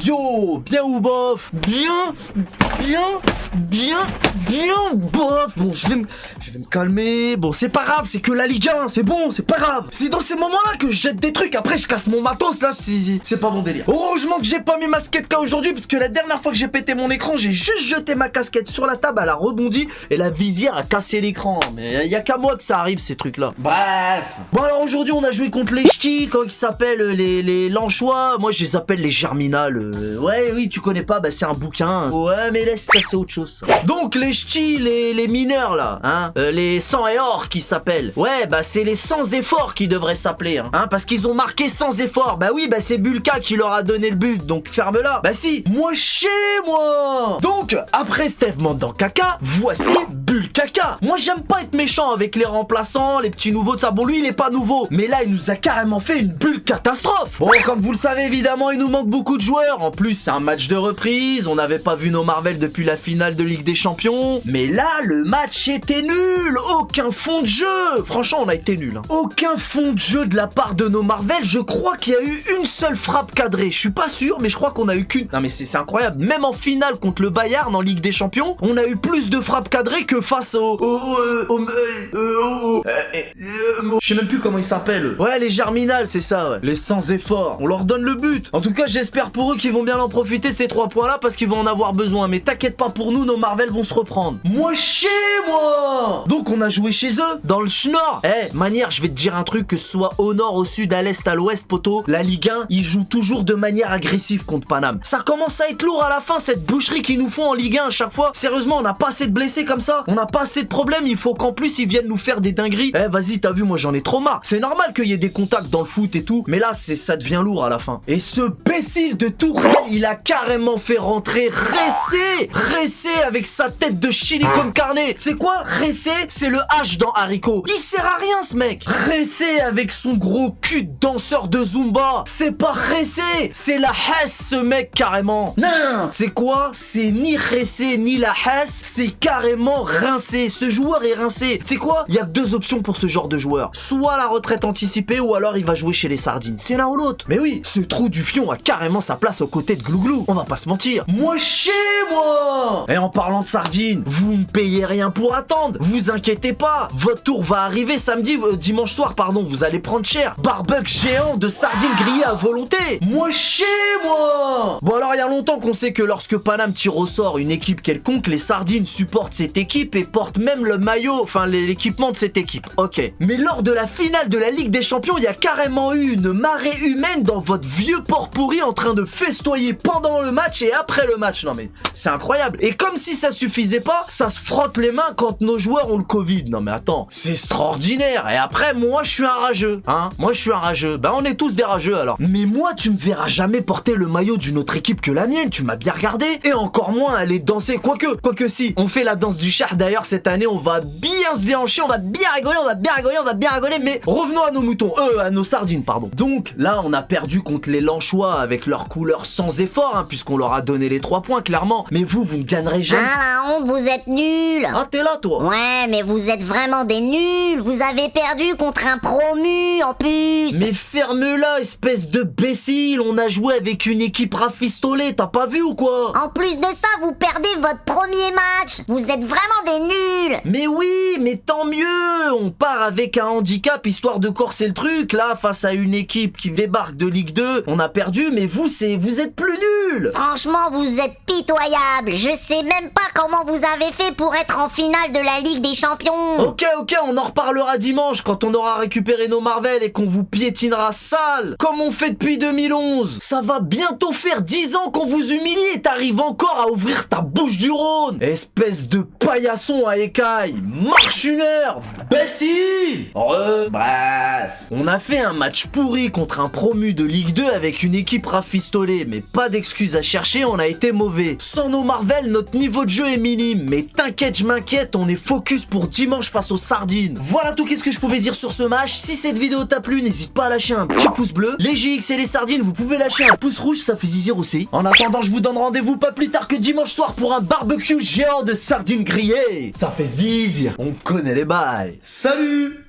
Yo, bien ou bof? Bien bof. Bon, je vais me calmer. Bon, c'est pas grave, c'est que la Ligue 1, c'est bon, c'est pas grave. C'est dans ces moments-là que je jette des trucs. Après, je casse mon matos, là, c'est pas mon délire. Heureusement que j'ai pas mis ma skate K aujourd'hui, parce que la dernière fois que j'ai pété mon écran, j'ai juste jeté ma casquette sur la table, elle a rebondi et la visière a cassé l'écran. Mais y a qu'à moi que ça arrive, ces trucs-là. Bref. Bon, alors aujourd'hui, on a joué contre les ch'tis, quand ils s'appellent les Lanchois. Moi, je les appelle les Germinales. Ouais, oui, tu connais pas, bah c'est un bouquin. Ouais, mais laisse, ça c'est autre chose, ça. Donc, les ch'tis, les mineurs, là, hein, les sans et or qui s'appellent. Ouais, bah c'est les sans efforts qui devraient s'appeler, hein, parce qu'ils ont marqué sans effort. Bah oui, bah c'est Bulka qui leur a donné le but, donc ferme-la. Bah si, moi chez moi. Donc, après Steve Mandant caca, voici Bulkaka. Moi, j'aime pas être méchant avec les remplaçants, les petits nouveaux de ça. Bon, lui, il est pas nouveau, mais là, il nous a carrément fait une bulle catastrophe. Bon, comme vous le savez, évidemment, il nous manque beaucoup de joueurs. En plus, c'est un match de reprise. On n'avait pas vu nos Marvel depuis la finale de Ligue des Champions. Mais là, le match était nul. Aucun fond de jeu. Franchement, on a été nul. Aucun fond de jeu de la part de nos Marvel. Je crois qu'il y a eu une seule frappe cadrée. Je suis pas sûr, mais je crois qu'on a eu qu'une. Non, mais c'est incroyable. Même en finale contre le Bayern en Ligue des Champions, on a eu plus de frappes cadrées que face je sais même plus comment ils s'appellent. Ouais, les Germinales, c'est ça, ouais. Les sans effort. On leur donne le but. En tout cas, j'espère pour eux qu'ils vont bien en profiter de ces 3 points-là parce qu'ils vont en avoir besoin. Mais t'inquiète pas pour nous, nos Marvel vont se reprendre. Moi, chez moi. Donc, on a joué chez eux, dans le Schnorr. Manière, je vais te dire un truc, que ce soit au nord, au sud, à l'est, à l'ouest, poteau, la Ligue 1, ils jouent toujours de manière agressive contre Paname. Ça commence à être lourd à la fin, cette boucherie qu'ils nous font en Ligue 1 à chaque fois. Sérieusement, on n'a pas assez de blessés comme ça. On n'a pas assez de problèmes. Il faut qu'en plus, ils viennent nous faire des dingueries. Vas-y, t'as vu, moi, j'en ai trop marre. C'est normal qu'il y ait des contacts dans le foot et tout. Mais là, ça devient lourd à la fin. Et ce bécile de Tourelle, il a carrément fait rentrer Ressé avec sa tête de chili con carne. C'est quoi, Ressé? C'est le H dans Haricot. Il sert à rien, ce mec. Ressé avec son gros cul de danseur de Zumba. C'est pas Ressé, c'est la Hesse, ce mec, carrément. Non, c'est quoi? C'est ni Ressé ni la Hesse, c'est carrément rincé. Ce joueur est rincé. C'est quoi? Il y a 2 options pour ce genre de joueur. Soit la retraite anticipée, ou alors il va jouer chez les Sardines. C'est l'un ou l'autre. Mais oui, ce trou du fion a carrément sa place aux côtés de Glouglou. On va pas se mentir. Moi, chez moi. Et en parlant de Sardines, vous ne payez rien pour attendre. Vous inquiétez pas. Votre tour va arriver samedi, dimanche soir, pardon. Vous allez prendre cher. Barbecue géant de sardines grillées à volonté. Moi, chez moi. Bon, alors, il y a longtemps qu'on sait que lorsque Paname tire au sort une équipe quelconque, les Sardines supportent cette équipe et portent même le maillot, enfin l'équipement de cette équipe. Ok. Mais lors de la finale de la Ligue des Champions, il y a carrément eu une marée humaine dans votre vieux port pourri en train de festoyer pendant le match et après le match. Non mais c'est incroyable. Et comme si ça suffisait pas, ça se frotte les mains quand nos joueurs ont le Covid. Non mais attends, c'est extraordinaire. Et après, moi je suis un rageux, hein. Moi je suis un rageux. Ben on est tous des rageux alors. Mais moi tu me verras jamais porter le maillot d'une autre équipe que la mienne. Tu m'as bien regardé. Et encore moins aller danser. Quoique si. On fait la danse du char d'ailleurs cette année. On va bien se déhancher. On va bien rigoler. Mais revenons à nos moutons. À nos sardines, pardon. Donc là on a perdu contre les Lanchois avec leur couleur sans effort, hein, puisqu'on leur a donné les 3 points clairement. Mais vous ne gagnerez jamais. Ah la honte, vous êtes nuls. Ah t'es là toi. Ouais, mais vous êtes vraiment des nuls. Vous avez perdu contre un promu en plus. Mais ferme-la, espèce de bécile. On a joué avec une équipe rafistolée, t'as pas vu ou quoi? En plus de ça, vous perdez votre premier match. Vous êtes vraiment des nuls. Mais oui, mais tant mieux. On part avec un handicap histoire de corser le truc. Là, face à une équipe qui débarque de Ligue 2, on a perdu, mais vous êtes plus nuls. Franchement, vous êtes pitoyables. Je sais même pas comment vous avez fait pour être en finale de la Ligue des Champions. Ok, on en reparlera dimanche quand on aura récupéré nos Marvel et qu'on vous piétinera sale, comme on fait depuis 2011. Ça va bientôt faire 10 ans qu'on vous humilie et t'arrives encore à ouvrir ta bouche du Rhône. Espèce de paillasson à écailles, marchuneur, bécile. Bref, on a fait un match pourri contre un promu de Ligue 2 avec une équipe rafistolée, mais pas d'excuses à chercher, on a été mauvais. Sans nos Marvel, notre niveau de jeu est minime, mais t'inquiète, je m'inquiète, on est focus pour dimanche face aux Sardines. Voilà tout qu'est-ce que je pouvais dire sur ce match. Si cette vidéo t'a plu, n'hésite pas à lâcher un petit pouce bleu. Les GX et les Sardines, vous pouvez lâcher un pouce rouge, ça fait zizir aussi. En attendant, je vous donne rendez-vous pas plus tard que dimanche soir pour un barbecue géant de sardines grillées. Ça fait zizir, on connaît les bails. Salut!